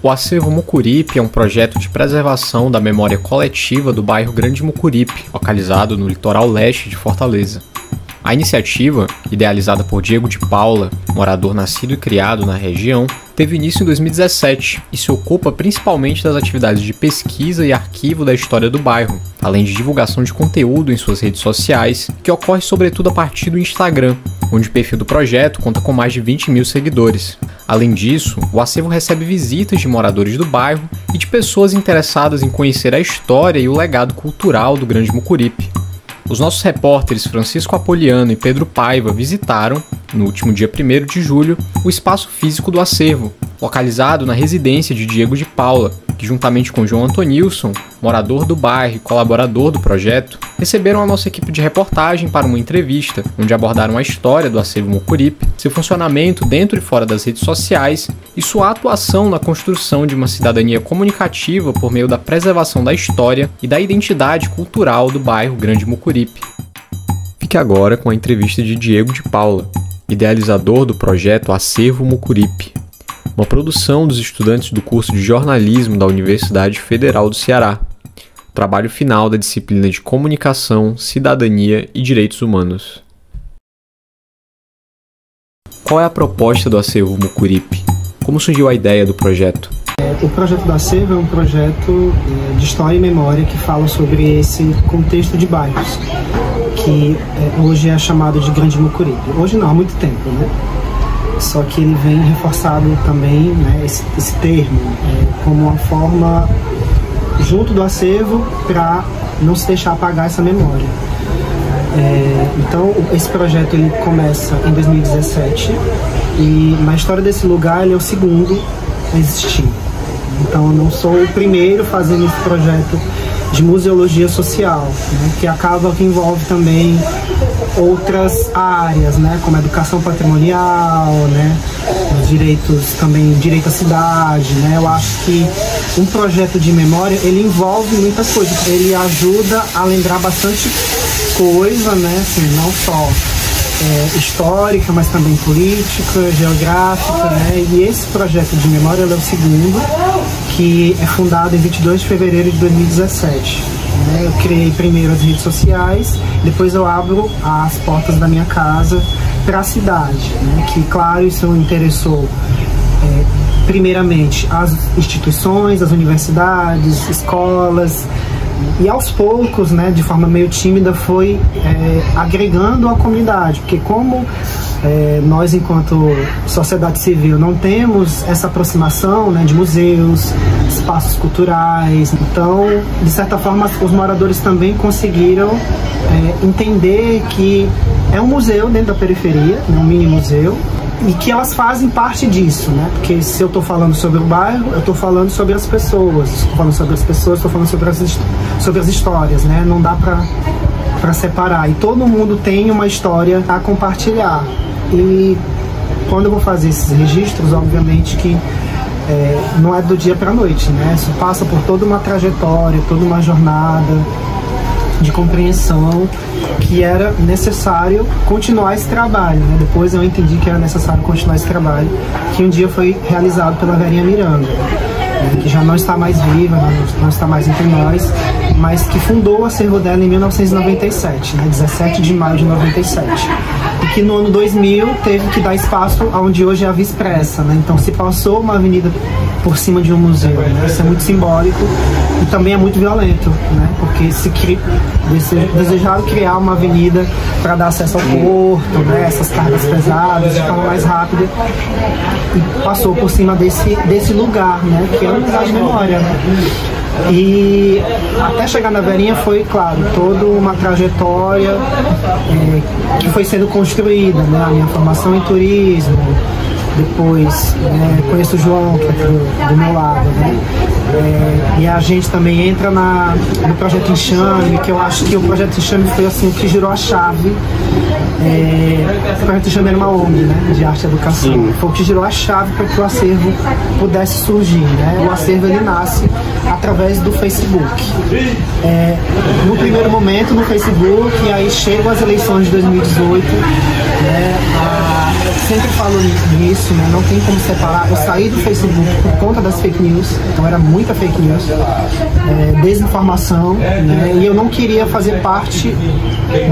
O Acervo Mucuripe é um projeto de preservação da memória coletiva do bairro Grande Mucuripe, localizado no litoral leste de Fortaleza. A iniciativa, idealizada por Diego de Paula, morador nascido e criado na região, teve início em 2017 e se ocupa principalmente das atividades de pesquisa e arquivo da história do bairro, além de divulgação de conteúdo em suas redes sociais, que ocorre sobretudo a partir do Instagram, onde o perfil do projeto conta com mais de 20 mil seguidores. Além disso, o acervo recebe visitas de moradores do bairro e de pessoas interessadas em conhecer a história e o legado cultural do Grande Mucuripe. Os nossos repórteres Francisco Apoliano e Pedro Paiva visitaram, no último dia 1º de julho, o espaço físico do acervo, localizado na residência de Diego de Paula, que juntamente com João Antonilson, morador do bairro e colaborador do projeto, receberam a nossa equipe de reportagem para uma entrevista, onde abordaram a história do Acervo Mucuripe, seu funcionamento dentro e fora das redes sociais e sua atuação na construção de uma cidadania comunicativa por meio da preservação da história e da identidade cultural do bairro Grande Mucuripe. Fique agora com a entrevista de Diego de Paula, idealizador do projeto Acervo Mucuripe, uma produção dos estudantes do curso de jornalismo da Universidade Federal do Ceará, trabalho final da disciplina de Comunicação, Cidadania e Direitos Humanos. Qual é a proposta do Acervo Mucuripe? Como surgiu a ideia do projeto? O projeto do Acervo é um projeto de história e memória que fala sobre esse contexto de bairros, que hoje é chamado de Grande Mucuripe. Hoje não, há muito tempo, né? Só que ele vem reforçado também, né, esse termo, como uma forma junto do acervo para não se deixar apagar essa memória. Então esse projeto ele começa em 2017 e na história desse lugar ele é o segundo a existir. Então eu não sou o primeiro fazendo esse projeto de museologia social, né, que acaba que envolve também outras áreas, né, como a educação patrimonial, né, direitos também, direito à cidade, né. Eu acho que um projeto de memória ele envolve muitas coisas, ele ajuda a lembrar bastante coisa, né, assim, não só histórica, mas também política, geográfica, né. E esse projeto de memória ele é o segundo, que é fundado em 22 de fevereiro de 2017. Eu criei primeiro as redes sociais, depois eu abro as portas da minha casa para a cidade, né? Que, claro, isso interessou primeiramente as instituições, as universidades, escolas, e aos poucos, né, de forma meio tímida, foi agregando a comunidade, porque como nós, enquanto sociedade civil, não temos essa aproximação, né, de museus, espaços culturais, então, de certa forma, os moradores também conseguiram entender que é um museu dentro da periferia, né, um mini museu, e que elas fazem parte disso, né? Porque se eu estou falando sobre o bairro, eu estou falando sobre as pessoas, estou falando sobre as pessoas, estou falando sobre as histórias, né? Não dá para separar. E todo mundo tem uma história a compartilhar. E quando eu vou fazer esses registros, obviamente que não é do dia para a noite, né? Isso passa por toda uma trajetória, toda uma jornada de compreensão que era necessário continuar esse trabalho, né? Depois eu entendi que era necessário continuar esse trabalho, que um dia foi realizado pela Verinha Miranda, né? Que já não está mais viva, não está mais entre nós, mas que fundou o acervo dela em 1997, né? 17 de maio de 97. E que no ano 2000 teve que dar espaço aonde hoje é a Via Expressa, né? Então se passou uma avenida por cima de um museu, né? Isso é muito simbólico e também é muito violento, né? Porque desejaram criar uma avenida para dar acesso ao porto, né? Essas cargas pesadas de forma mais rápida, e passou por cima desse lugar, né? Que é um lugar de memória, né? E até chegar na Verinha foi, claro, toda uma trajetória que foi sendo construída, né? A minha formação em turismo, depois conheço o João, que é do meu lado, né? E a gente também entra no projeto Enxame, que eu acho que o projeto Enxame foi assim que girou a chave. O projeto Enxame era uma ONG, né, de arte e educação. Sim. Foi o que girou a chave para que o acervo pudesse surgir, né? O acervo ele nasce através do Facebook. No primeiro momento no Facebook, e aí chegam as eleições de 2018, né? sempre falo nisso, né? Não tem como separar. Eu saí do Facebook por conta das fake news, então era muita fake news, desinformação, né? E eu não queria fazer parte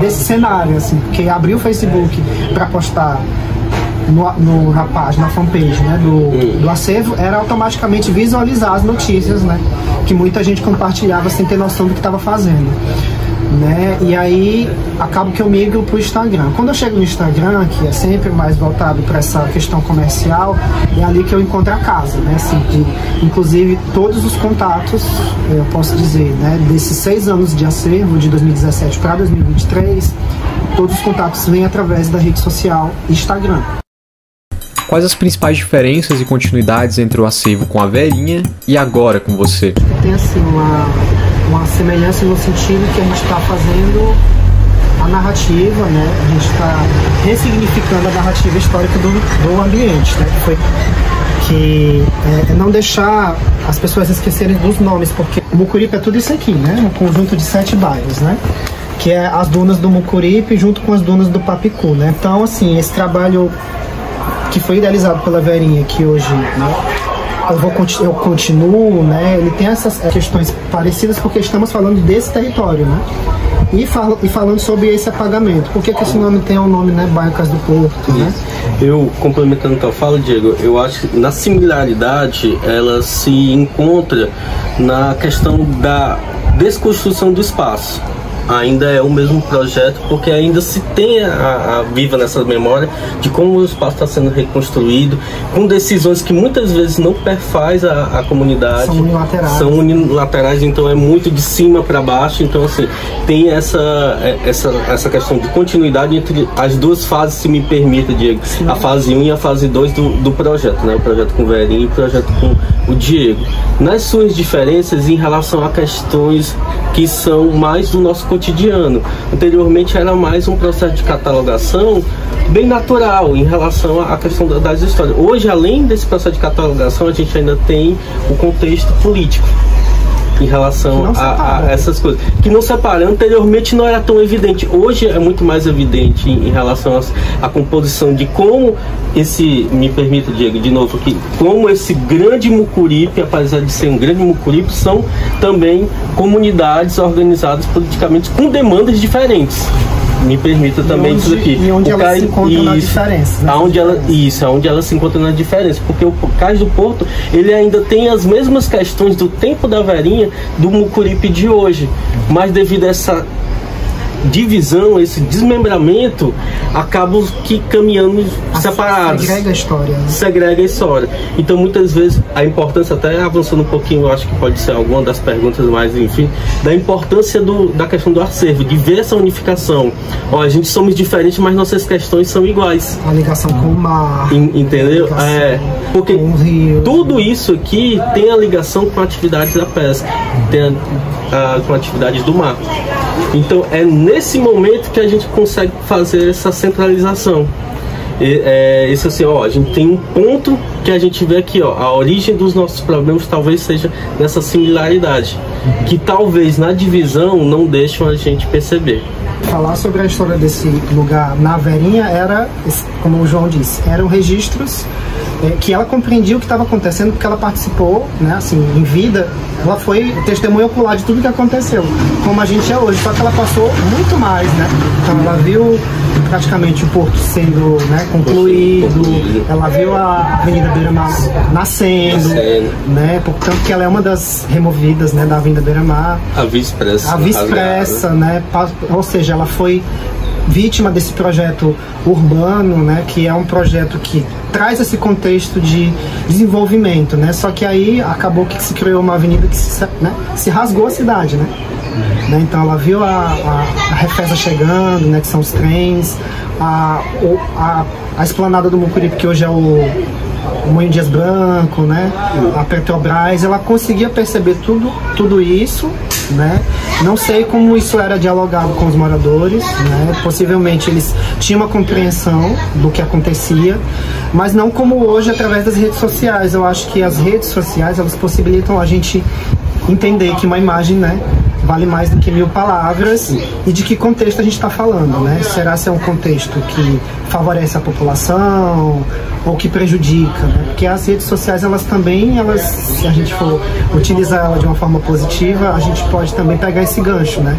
desse cenário, assim, porque abrir o Facebook para postar na página, na fanpage, né, do acervo, era automaticamente visualizar as notícias, né, que muita gente compartilhava sem ter noção do que estava fazendo, né, e aí acabo que eu migro para o Instagram. Quando eu chego no Instagram, que é sempre mais voltado para essa questão comercial, é ali que eu encontro a casa, né, assim, inclusive todos os contatos, eu posso dizer, né, desses 6 anos de acervo, de 2017 para 2023, todos os contatos vêm através da rede social Instagram. Quais as principais diferenças e continuidades entre o acervo com a Verinha e agora com você? Tem assim uma semelhança no sentido que a gente está fazendo a narrativa, né? A gente está ressignificando a narrativa histórica do ambiente, né? Que não deixar as pessoas esquecerem dos nomes, porque o Mucuripe é tudo isso aqui, né? Um conjunto de 7 bairros, né? Que é as dunas do Mucuripe junto com as dunas do Papicu, né? Então, assim, esse trabalho que foi idealizado pela Verinha, que hoje, né, eu continuo, né, ele tem essas questões parecidas porque estamos falando desse território, né, e falando sobre esse apagamento. Por que esse nome tem o nome, né, Bairro Cais do Porto, né? Eu, complementando a tua fala, Diego, eu acho que na similaridade ela se encontra na questão da desconstrução do espaço. Ainda é o mesmo projeto, porque ainda se tem viva nessa memória de como o espaço está sendo reconstruído, com decisões que muitas vezes não perfaz a comunidade. São unilaterais, então é muito de cima para baixo. Então, assim, tem essa questão de continuidade entre as duas fases, se me permita, Diego. Sim. A fase 1 e a fase 2 do projeto, né? O projeto com o Verinha e o projeto com o Diego. Nas suas diferenças em relação a questões que são mais do nosso cotidiano. Anteriormente era mais um processo de catalogação bem natural em relação à questão das histórias. Hoje, além desse processo de catalogação, a gente ainda tem o contexto político em relação a essas coisas, que não separa. Anteriormente não era tão evidente, hoje é muito mais evidente em relação à composição de como me permita, Diego, de novo aqui, como esse grande Mucuripe, apesar de ser um grande Mucuripe, são também comunidades organizadas politicamente com demandas diferentes. Me permita também isso aqui. E onde ela se encontra na diferença. Né? Aonde ela se encontra na diferença. Porque o Cais do Porto, ele ainda tem as mesmas questões do tempo da Verinha do Mucuripe de hoje. Mas devido a essa divisão, esse desmembramento, acabam que caminhando separados. Segrega a história. Né? Segrega a história. Então, muitas vezes, a importância, até avançando um pouquinho, eu acho que pode ser alguma das perguntas, mas enfim, da importância da questão do acervo, de ver essa unificação. Ó, a gente somos diferentes, mas nossas questões são iguais. A ligação com o mar. Entendeu? Porque tudo isso aqui tem a ligação com atividades da pesca, tem com atividades do mar. Então é nesse momento que a gente consegue fazer essa centralização. Isso assim, ó, a gente tem um ponto que a gente vê aqui, ó, a origem dos nossos problemas talvez seja nessa similaridade, que talvez na divisão não deixam a gente perceber. Falar sobre a história desse lugar na Verinha era, como o João disse, eram registros que ela compreendia o que estava acontecendo porque ela participou, né, assim, em vida, ela foi testemunha ocular de tudo que aconteceu, como a gente é hoje, só que ela passou muito mais, né? Então ela viu praticamente o porto sendo, né, concluído, ela viu a Avenida Beira-Mar nascendo, né? Portanto que ela é uma das removidas, né, da Avenida Beira-Mar. A Via Expressa. A Via Expressa, né? Ou seja, ela foi vítima desse projeto urbano, né, que é um projeto que traz esse contexto de desenvolvimento, né, só que aí acabou que se criou uma avenida que se rasgou a cidade, né, então ela viu a Refesa chegando, né, que são os trens, a esplanada do Mucuripe, que hoje é o Moinho Dias Branco, né, a Petrobras, ela conseguia perceber tudo isso, né? Não sei como isso era dialogado com os moradores, né? Possivelmente eles tinham uma compreensão do que acontecia, mas não como hoje através das redes sociais. Eu acho que as redes sociais, elas possibilitam a gente entender que uma imagem, né, vale mais do que 1000 palavras e de que contexto a gente está falando, né? Será se é um contexto que favorece a população ou que prejudica, né? Porque as redes sociais, elas também, se a gente for utilizar ela de uma forma positiva, a gente pode também pegar esse gancho, né?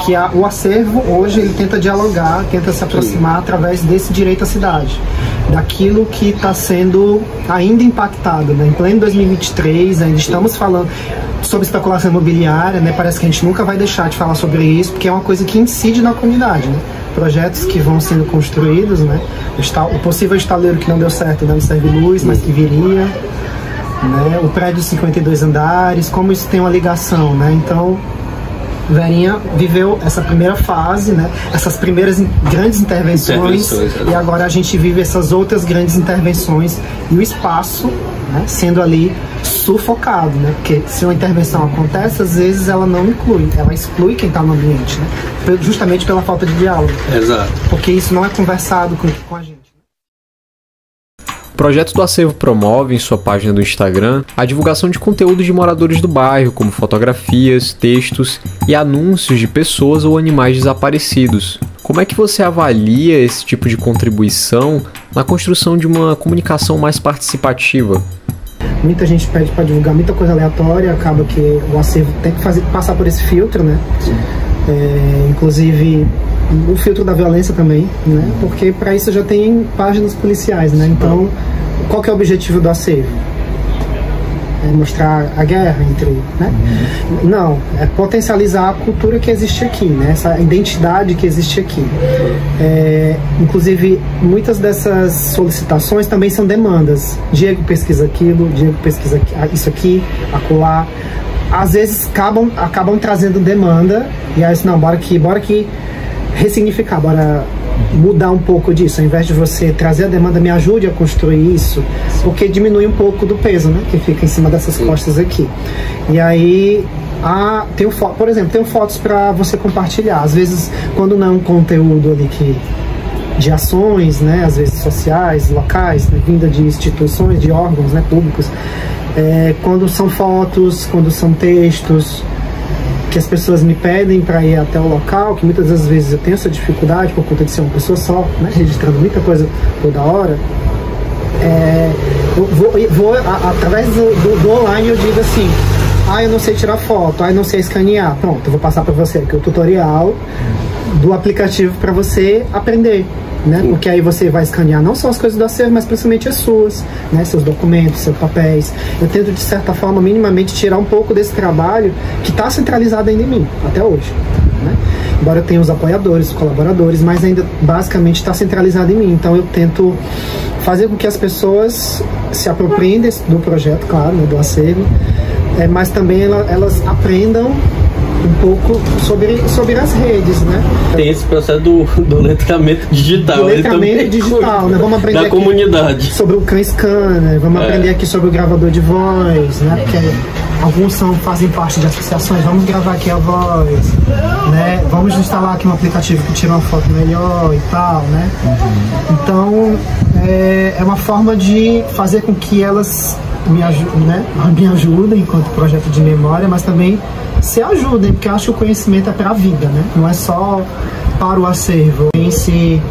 Que o acervo, hoje, ele tenta dialogar, tenta se aproximar através desse direito à cidade, daquilo que está sendo ainda impactado, né? Em pleno 2023, ainda estamos falando sobre especulação imobiliária, né? Parece que a gente nunca vai deixar de falar sobre isso, porque é uma coisa que incide na comunidade, né? Projetos que vão sendo construídos, né? O possível estaleiro que não deu certo, não serve luz, mas que viria, né? O prédio de 52 andares, como isso tem uma ligação, né? Então, Verinha viveu essa primeira fase, né? Essas primeiras grandes intervenções, e agora a gente vive essas outras grandes intervenções e o espaço, né, sendo ali sufocado, né? Porque se uma intervenção acontece, às vezes ela não inclui, ela exclui quem está no ambiente, né? Justamente pela falta de diálogo. Exato. Porque isso não é conversado com a gente. O projeto do Acervo promove em sua página do Instagram a divulgação de conteúdo de moradores do bairro, como fotografias, textos e anúncios de pessoas ou animais desaparecidos. Como é que você avalia esse tipo de contribuição na construção de uma comunicação mais participativa? Muita gente pede para divulgar muita coisa aleatória, acaba que o acervo tem que passar por esse filtro, né? Inclusive o filtro da violência também, né? Porque para isso já tem páginas policiais, né? Então, qual que é o objetivo do acervo? É mostrar a guerra entre, né? Não, é potencializar a cultura que existe aqui, né? Essa identidade que existe aqui. Inclusive, muitas dessas solicitações também são demandas. Diego pesquisa aquilo, Diego pesquisa isso aqui, acolá. Às vezes acabam trazendo demanda e aí não, bora aqui ressignificar, bora mudar um pouco disso, ao invés de você trazer a demanda, me ajude a construir isso, porque diminui um pouco do peso, né, que fica em cima dessas costas aqui. E aí por exemplo, tem fotos para você compartilhar, às vezes quando não é um conteúdo ali de ações, né, às vezes sociais, locais, né, vinda de instituições, de órgãos, né, públicos, quando são fotos, quando são textos que as pessoas me pedem para ir até o local, que muitas das vezes eu tenho essa dificuldade por conta de ser uma pessoa só, né, registrando muita coisa toda hora, eu vou através do online eu digo assim, eu não sei tirar foto, eu não sei escanear, pronto, eu vou passar para você aqui o tutorial do aplicativo para você aprender, né? Porque aí você vai escanear não só as coisas do acervo, mas principalmente as suas, né? Seus documentos, seus papéis. Eu tento, de certa forma, minimamente tirar um pouco desse trabalho que está centralizado ainda em mim, até hoje, né? Embora eu tenha os apoiadores, os colaboradores, mas ainda basicamente está centralizado em mim. Então eu tento fazer com que as pessoas se apropriem do projeto, claro, né? Do acervo, mas também elas aprendam um pouco sobre as redes, né? Tem esse processo do letramento digital. Do letramento digital, né? Vamos aprender da comunidade. Sobre o CAN Scanner, vamos aprender aqui sobre o gravador de voz, né? Porque alguns fazem parte de associações, vamos gravar aqui a voz, né? Vamos instalar aqui um aplicativo que tira uma foto melhor e tal, né? Então, é uma forma de fazer com que elas me ajudem enquanto projeto de memória, mas também se ajudem, porque eu acho que o conhecimento é para a vida, né? Não é só para o acervo, tem esse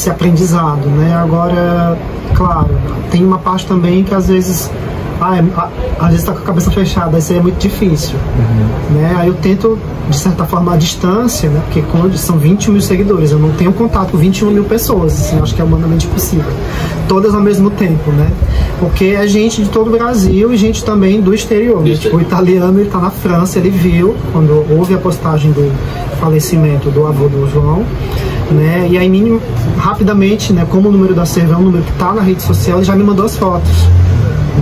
aprendizado, né? Agora, claro, tem uma parte também que às vezes está com a cabeça fechada, isso aí é muito difícil, né? Aí eu tento, de certa forma, a distância, né? Porque quando são 21 mil seguidores, eu não tenho contato com 21 mil pessoas, assim, acho que é humanamente impossível, todas ao mesmo tempo, né? Porque é gente de todo o Brasil e gente também do exterior, né? Tipo, o italiano, ele tá na França, ele viu, quando houve a postagem do falecimento do avô do João, né? E aí, rapidamente, né? Como o número do acervo é um número que tá na rede social, ele já me mandou as fotos.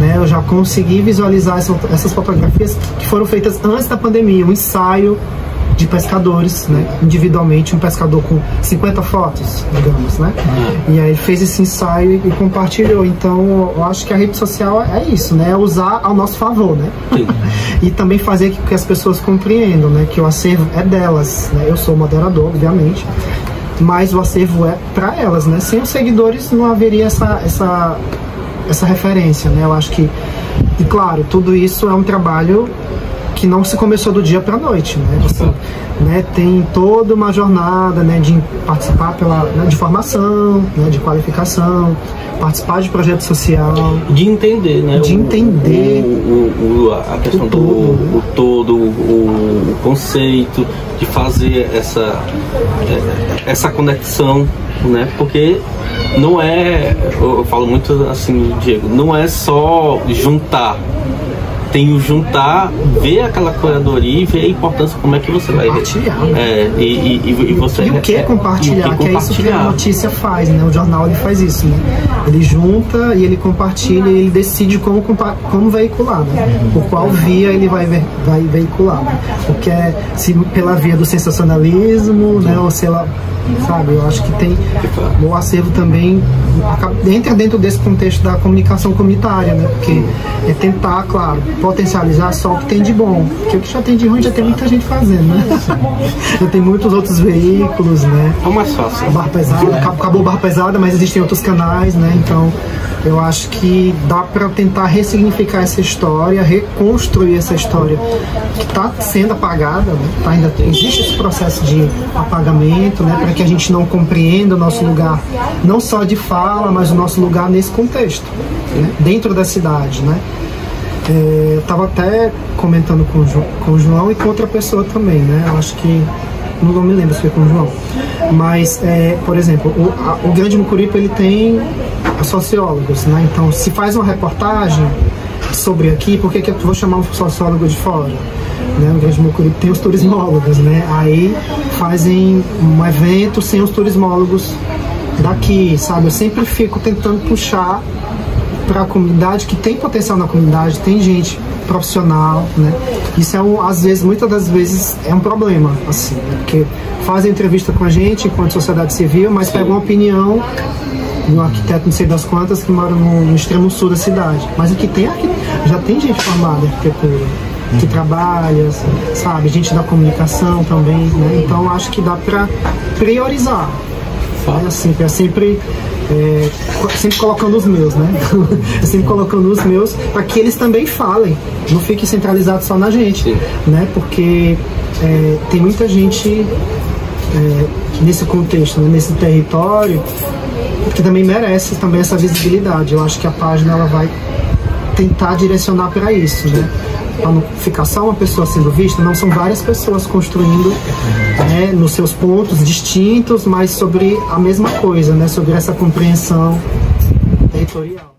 Né, eu já consegui visualizar essas fotografias que foram feitas antes da pandemia, um ensaio de pescadores, né, individualmente, um pescador com 50 fotos, digamos, né, e aí fez esse ensaio e compartilhou. Então eu acho que a rede social é isso, né, é usar ao nosso favor, né, e também fazer com que as pessoas compreendam, né, que o acervo é delas, né, eu sou moderador, obviamente, mas o acervo é para elas, né, sem os seguidores não haveria essa referência, né? Eu acho que, e claro, tudo isso é um trabalho que não se começou do dia para a noite, né? Assim, né, tem toda uma jornada, né, de participar de formação, né, de qualificação, participar de projeto social, de entender, né, de entender a questão do todo, o conceito, de fazer essa conexão, né, porque não é, eu falo muito assim, Diego, não é só juntar. Tem o juntar, ver aquela curadoria e ver a importância, como é que você vai compartilhar. E você, e o que compartilhar, que é isso que a notícia faz, né? O jornal ele faz isso, né? Ele junta e ele compartilha e ele decide como veicular, né? Por qual via ele vai veicular, né? Porque se pela via do sensacionalismo, né? Ou se ela, sabe, eu acho que tem o acervo também entra dentro desse contexto da comunicação comunitária, né? Porque é tentar, claro, potencializar só o que tem de bom, porque o que já tem de ruim já tem muita gente fazendo, né? Já tem muitos outros veículos, né? É mais fácil. Barra Pesada, acabou Barra Pesada, mas existem outros canais, né? Então eu acho que dá para tentar ressignificar essa história, reconstruir essa história que está sendo apagada, né? Existe esse processo de apagamento, né? Para que a gente não compreenda o nosso lugar, não só de fala, mas o nosso lugar nesse contexto, né? Dentro da cidade, né? Eu estava até comentando com o João e com outra pessoa também, né? Eu acho que não me lembro se foi com o João, mas por exemplo, o Grande Mucuripe ele tem sociólogos, né? Então se faz uma reportagem sobre aqui, por que eu vou chamar um sociólogo de fora? Né? O Grande Mucuripe tem os turismólogos, né? Aí fazem um evento sem os turismólogos daqui, sabe? Eu sempre fico tentando puxar para a comunidade, que tem potencial na comunidade, tem gente profissional, né? Isso às vezes, muitas das vezes é um problema, assim, né? Porque fazem entrevista com a gente enquanto sociedade civil, mas pegam uma opinião de um arquiteto não sei das quantas que mora no extremo sul da cidade. Mas o que tem aqui, já tem gente formada em arquitetura que trabalha, sabe, gente da comunicação também, né? Então acho que dá para priorizar, né? Assim, é sempre colocando os meus, né? Sempre colocando os meus para que eles também falem, não fique centralizado só na gente, né? Porque tem muita gente nesse contexto, né? Nesse território, que também merece também essa visibilidade. Eu acho que a página ela vai tentar direcionar para isso, né? Para não ficar só uma pessoa sendo vista, não são várias pessoas construindo, né, nos seus pontos distintos, mas sobre a mesma coisa, né, sobre essa compreensão territorial.